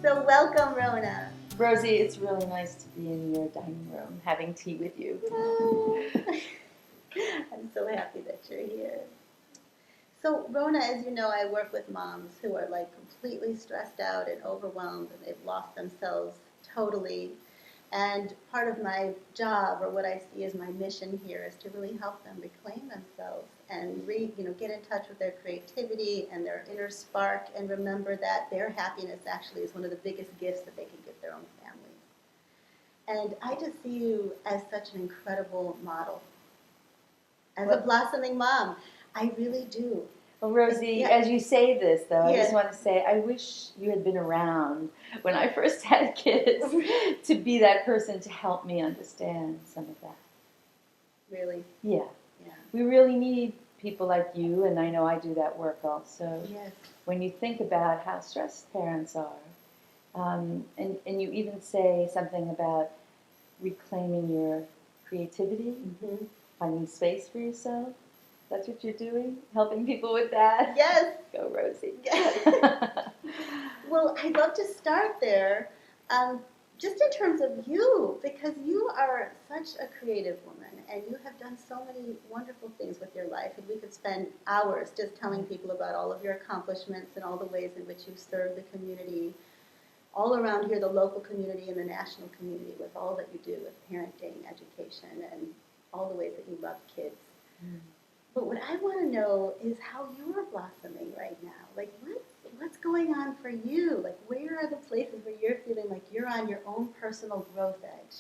So welcome, Rona. Rosie, it's really nice to be in your dining room having tea with you. I'm so happy that you're here. So, Rona, as you know, I work with moms who are like completely stressed out and overwhelmed and they've lost themselves totally. And part of my job, or what I see as my mission here, is to really help them reclaim themselves and get in touch with their creativity and their inner spark, and remember that their happiness actually is one of the biggest gifts that they can give their own families. And I just see you as such an incredible model, as a blossoming mom. I really do. Well, Rosie, Yeah. as you say this, though, I Yes. just want to say I wish you had been around when I first had kids to be that person to help me understand some of that. Really? Yeah. Yeah. We really need people like you, and I know I do that work also. Yes. When you think about how stressed parents are, and you even say something about reclaiming your creativity, Mm-hmm. finding space for yourself. That's what you're doing? Helping people with that? Yes. Go, Rosie. Well, I'd love to start there, just in terms of you, because you are such a creative woman, and you have done so many wonderful things with your life, and we could spend hours just telling people about all of your accomplishments and all the ways in which you serve the community, all around here, the local community and the national community, with all that you do with parenting, education, and all the ways that you love kids. Mm. But what I want to know is how you are blossoming right now. Like, what's going on for you? Like, where are the places where you're feeling like you're on your own personal growth edge?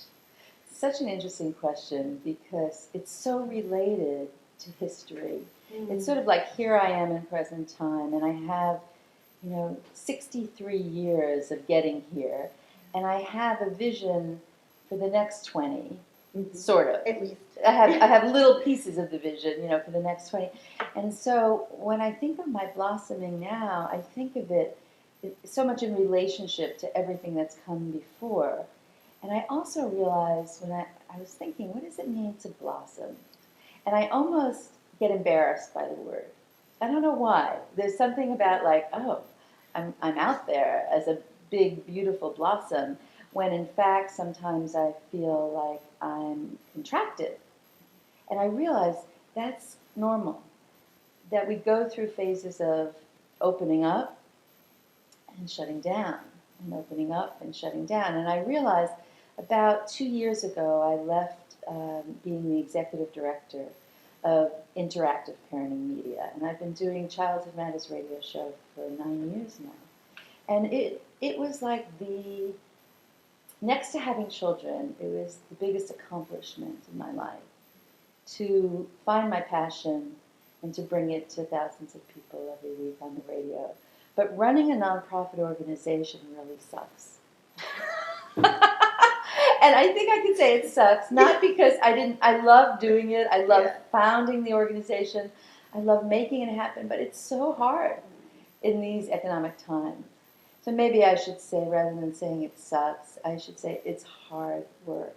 Such an interesting question because it's so related to history. It's sort of like here I am in present time, and I have, 63 years of getting here, and I have a vision for the next 20. Mm-hmm. Sort of. At least. I have little pieces of the vision, for the next 20. And so when I think of my blossoming now, I think of it so much in relationship to everything that's come before. And I also realized when I was thinking, what does it mean to blossom? And I almost get embarrassed by the word. I don't know why. There's something about like, oh, I'm out there as a big, beautiful blossom, when in fact sometimes I feel like I'm contracted. And I realize that's normal, that we go through phases of opening up and shutting down, and opening up and shutting down. And I realized about 2 years ago I left being the executive director of Interactive Parenting Media. And I've been doing Childhood Matters radio show for 9 years now. And it was like next to having children, it was the biggest accomplishment in my life to find my passion and to bring it to thousands of people every week on the radio. But running a nonprofit organization really sucks. And I think I can say it sucks, not because I love doing it, I love founding the organization, I love making it happen, but it's so hard in these economic times. So maybe I should say, rather than saying it sucks, I should say it's hard work.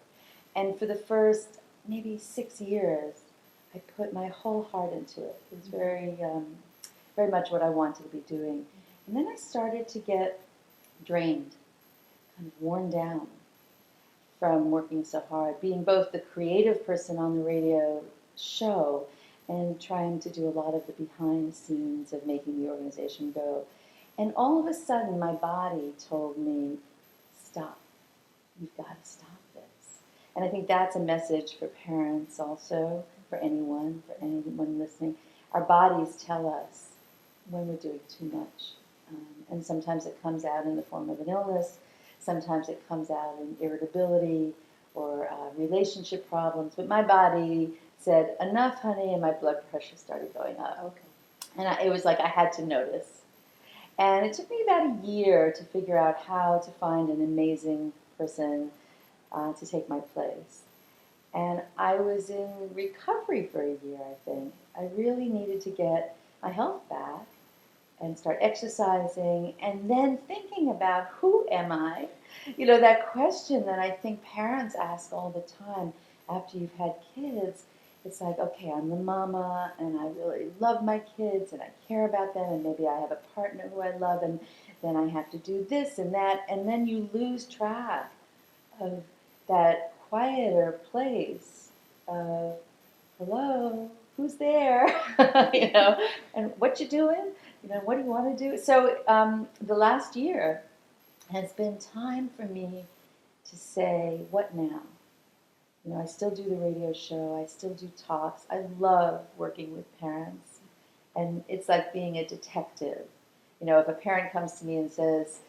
And for the first maybe 6 years, I put my whole heart into it. It was very, very much what I wanted to be doing. And then I started to get drained, kind of worn down from working so hard, being both the creative person on the radio show and trying to do a lot of the behind the scenes of making the organization go. And all of a sudden, my body told me, stop. You've got to stop this. And I think that's a message for parents also, for anyone listening. Our bodies tell us when we're doing too much. And sometimes it comes out in the form of an illness. Sometimes it comes out in irritability or relationship problems. But my body said, enough, honey, and my blood pressure started going up. Okay. And it was like I had to notice. And it took me about a year to figure out how to find an amazing person to take my place. And I was in recovery for a year, I think. I really needed to get my health back and start exercising and then thinking about who am I? That question that I think parents ask all the time after you've had kids. It's like, okay, I'm the mama, and I really love my kids, and I care about them, and maybe I have a partner who I love, and then I have to do this and that, and then you lose track of that quieter place of, hello, who's there? you know, and what you doing? You know, what do you want to do? So the last year has been time for me to say, what now? You know, I still do the radio show. I still do talks. I love working with parents. And it's like being a detective. You know, if a parent comes to me and says,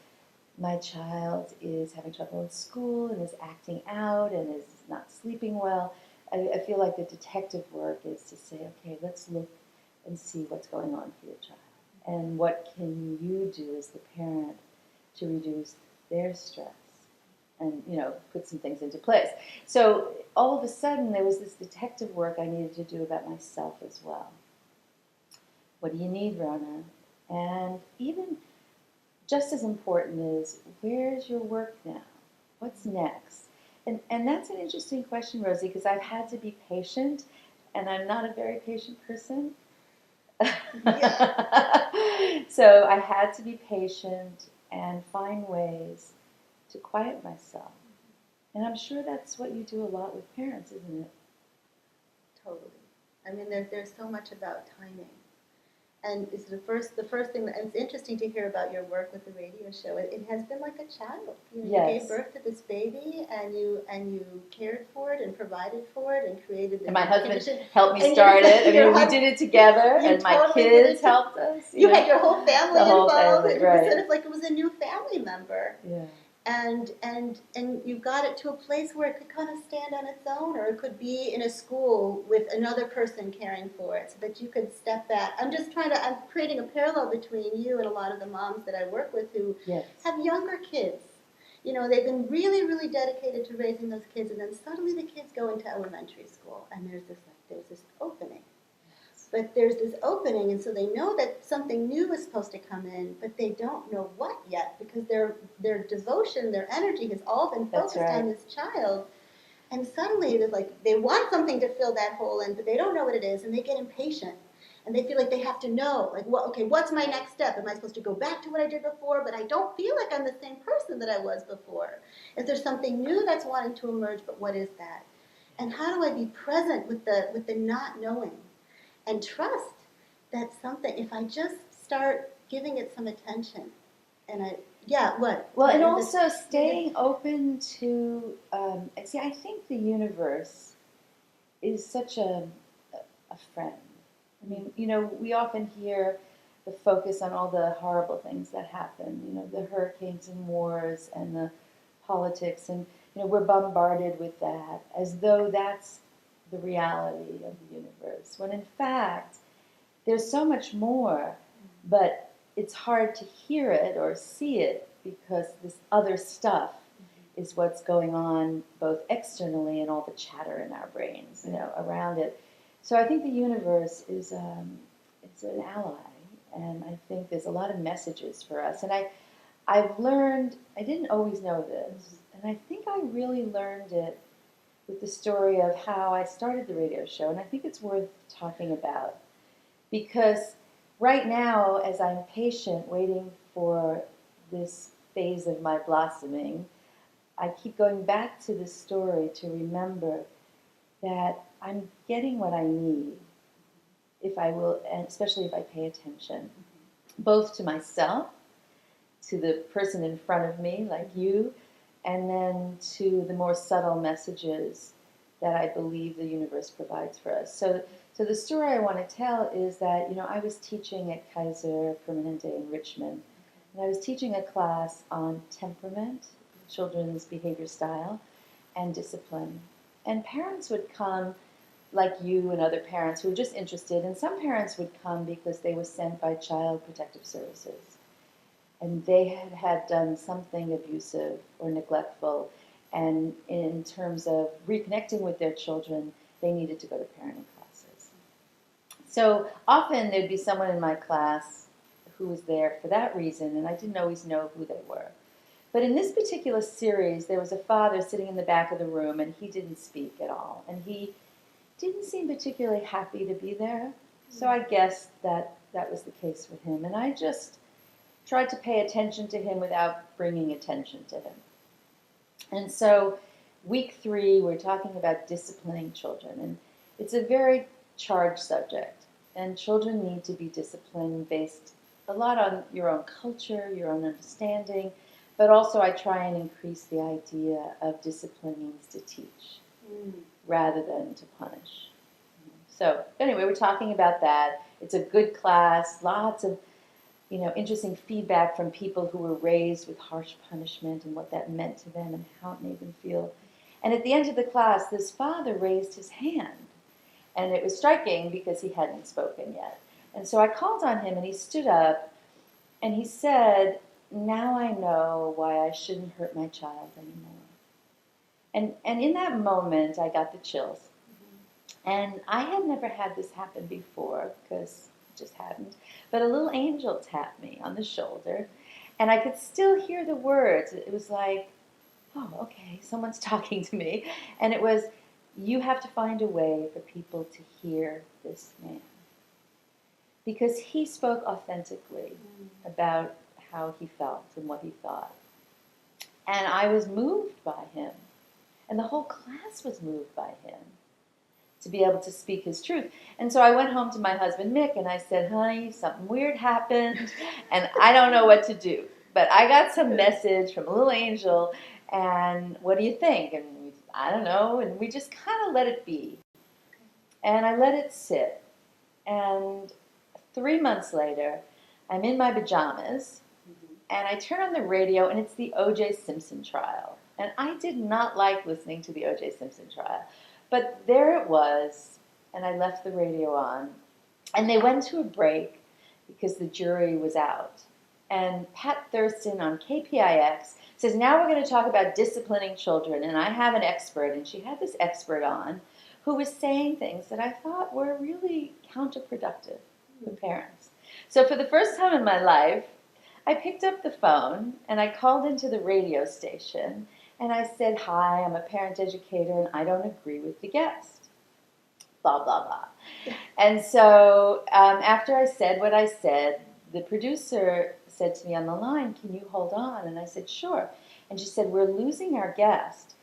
my child is having trouble in school and is acting out and is not sleeping well, I feel like the detective work is to say, okay, let's look and see what's going on for your child. And what can you do as the parent to reduce their stress and, you know, put some things into place. So all of a sudden there was this detective work I needed to do about myself as well. What do you need, Rona? And even just as important is, where's your work now? What's next? And that's an interesting question, Rosie, because I've had to be patient, and I'm not a very patient person. Yeah. So I had to be patient and find ways to quiet myself. And I'm sure that's what you do a lot with parents, isn't it? Totally. I mean, there's so much about timing. And it's the first thing, and it's interesting to hear about your work with the radio show. It has been like a child. You know, Yes. you gave birth to this baby, and you cared for it and provided for it and created the And my husband condition. helped me And start your- it. I your mean, we hus- did it together, you and my totally did kids it to- helped us. You know. had your whole family The whole involved. family, It right. was sort of like it was a new family member. Yeah. And you got it to a place where it could kind of stand on its own, or it could be in a school with another person caring for it, so that you could step back. I'm creating a parallel between you and a lot of the moms that I work with who Yes. have younger kids. You know, they've been really, really dedicated to raising those kids, and then suddenly the kids go into elementary school, and there's this opening. But there's this opening, and so they know that something new is supposed to come in, but they don't know what yet, because their devotion, their energy has all been That's focused right. on this child. And suddenly they want something to fill that hole in, but they don't know what it is, and they get impatient. And they feel like they have to know, like, what's my next step? Am I supposed to go back to what I did before? But I don't feel like I'm the same person that I was before. Is there something new that's wanting to emerge, but what is that? And how do I be present with the not knowing? And trust that something, if I just start giving it some attention, and what? Well, and also staying open to, see, I think the universe is such a friend. I mean, you know, we often hear the focus on all the horrible things that happen, you know, the hurricanes and wars and the politics, and, you know, we're bombarded with that as though that's the reality of the universe, when in fact, there's so much more, but it's hard to hear it or see it because this other stuff is what's going on both externally and all the chatter in our brains, you know, around it. So I think the universe is it's an ally, and I think there's a lot of messages for us. And I've learned, I didn't always know this, and I think I really learned it with the story of how I started the radio show, and I think it's worth talking about. Because right now, as I'm patient, waiting for this phase of my blossoming, I keep going back to this story to remember that I'm getting what I need, if I will, and especially if I pay attention, both to myself, to the person in front of me, like you, and then to the more subtle messages that I believe the universe provides for us. So the story I want to tell is that, you know, I was teaching at Kaiser Permanente in Richmond, and I was teaching a class on temperament, children's behavior style, and discipline. And parents would come, like you and other parents who were just interested, and some parents would come because they were sent by Child Protective Services. And they had done something abusive or neglectful, and in terms of reconnecting with their children, they needed to go to parenting classes. So often there'd be someone in my class who was there for that reason, and I didn't always know who they were. But in this particular series, there was a father sitting in the back of the room, and he didn't speak at all. And he didn't seem particularly happy to be there. So I guessed that that was the case with him. And I just tried to pay attention to him without bringing attention to him. And so week 3, we're talking about disciplining children. And it's a very charged subject. And children need to be disciplined based a lot on your own culture, your own understanding. But also I try and increase the idea of discipline means to teach rather than to punish. So anyway, we're talking about that. It's a good class, lots of interesting feedback from people who were raised with harsh punishment and what that meant to them and how it made them feel. And at the end of the class, this father raised his hand. And it was striking because he hadn't spoken yet. And so I called on him and he stood up and he said, "Now I know why I shouldn't hurt my child anymore." And in that moment, I got the chills. And I had never had this happen before because it just hadn't. But a little angel tapped me on the shoulder and I could still hear the words. It was like, oh, okay, someone's talking to me. And it was, you have to find a way for people to hear this man. Because he spoke authentically about how he felt and what he thought. And I was moved by him. And the whole class was moved by him to be able to speak his truth. And so I went home to my husband, Mick, and I said, honey, something weird happened, and I don't know what to do. But I got some message from a little angel, and what do you think? And I don't know, and we just kind of let it be. And I let it sit. And 3 months later, I'm in my pajamas, and I turn on the radio, and it's the O.J. Simpson trial. And I did not like listening to the O.J. Simpson trial. But there it was, and I left the radio on. And they went to a break because the jury was out. And Pat Thurston on KPIX says, now we're going to talk about disciplining children. And I have an expert, and she had this expert on who was saying things that I thought were really counterproductive for parents. So for the first time in my life, I picked up the phone, and I called into the radio station, and I said, hi, I'm a parent educator, and I don't agree with the guest. Blah, blah, blah. And so after I said what I said, the producer said to me on the line, can you hold on? And I said, sure. And she said, we're losing our guest,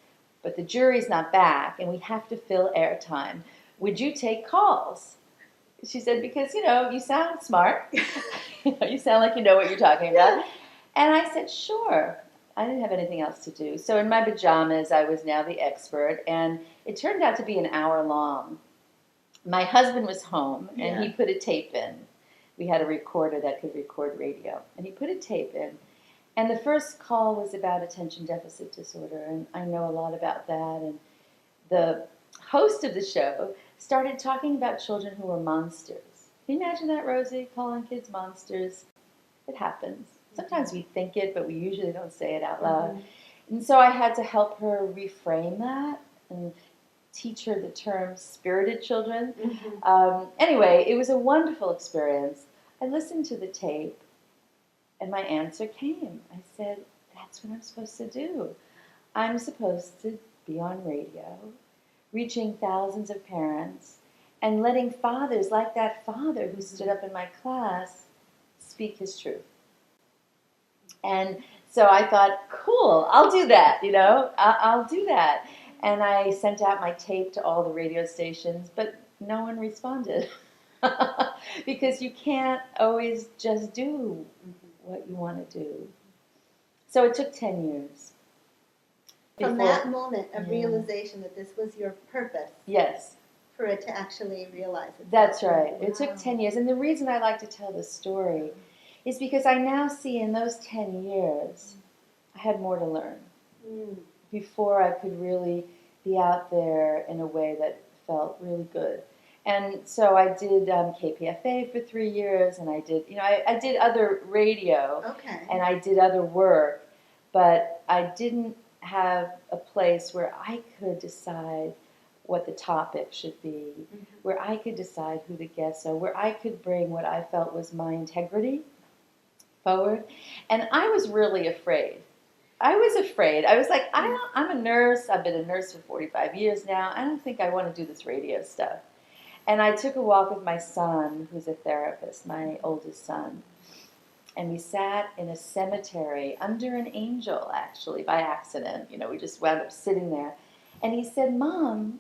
but the jury's not back, and we have to fill airtime. Would you take calls? She said, because, you sound smart. You sound like you know what you're talking about. And I said, sure. I didn't have anything else to do. So in my pajamas, I was now the expert, and it turned out to be an hour long. My husband was home, and he put a tape in. We had a recorder that could record radio, and he put a tape in. And the first call was about attention deficit disorder, and I know a lot about that. And the host of the show started talking about children who were monsters. Can you imagine that, Rosie, calling kids monsters? It happens. Sometimes we think it, but we usually don't say it out loud. And so I had to help her reframe that and teach her the term spirited children. Anyway, it was a wonderful experience. I listened to the tape, and my answer came. I said, that's what I'm supposed to do. I'm supposed to be on radio, reaching thousands of parents, and letting fathers like that father who stood up in my class speak his truth. And so I thought, cool, I'll do that, I'll do that. And I sent out my tape to all the radio stations, but no one responded. Because you can't always just do what you want to do. So it took 10 years. From that moment of realization that this was your purpose. Yes. For it to actually realize it. That's right. Wow. It took 10 years. And the reason I like to tell this story is because I now see in those 10 years, I had more to learn. Before I could really be out there in a way that felt really good. And so I did KPFA for 3 years, and I did, I did other radio, and I did other work, but I didn't have a place where I could decide what the topic should be, where I could decide who the guests are, where I could bring what I felt was my integrity forward. And I was really afraid. I was like, I'm a nurse. I've been a nurse for 45 years now. I don't think I want to do this radio stuff. And I took a walk with my son, who's a therapist, my oldest son. And we sat in a cemetery under an angel, actually, by accident. You know, we just wound up sitting there. And he said, Mom,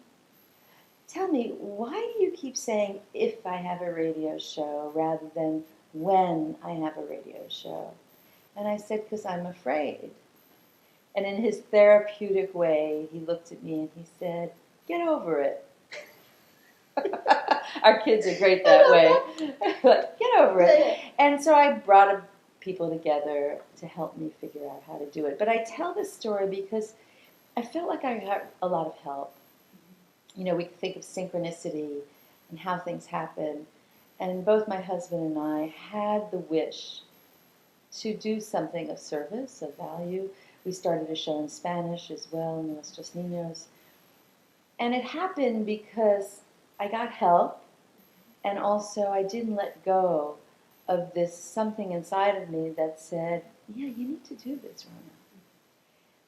tell me, why do you keep saying if I have a radio show rather than when I have a radio show? And I said, because I'm afraid. And in his therapeutic way, he looked at me and he said, get over it. Our kids are great that way. Like, get over it. And so I brought people together to help me figure out how to do it. But I tell this story because I felt like I got a lot of help. You know, we think of synchronicity and how things happen. And both my husband and I had the wish to do something of service, of value. We started a show in Spanish as well, Nuestros Niños. And it happened because I got help, and also I didn't let go of this something inside of me that said, yeah, you need to do this, Rona.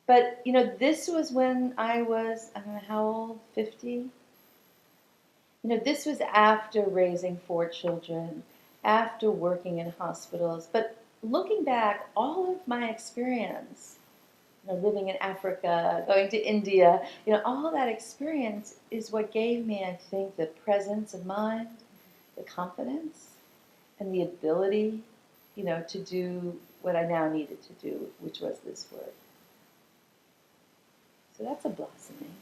But, you know, this was when I was, I don't know, how old, 50? You know, this was after raising 4 children, after working in hospitals. But looking back, all of my experience, you know, living in Africa, going to India, you know, all that experience is what gave me, I think, the presence of mind, the confidence, and the ability, you know, to do what I now needed to do, which was this work. So that's a blossoming.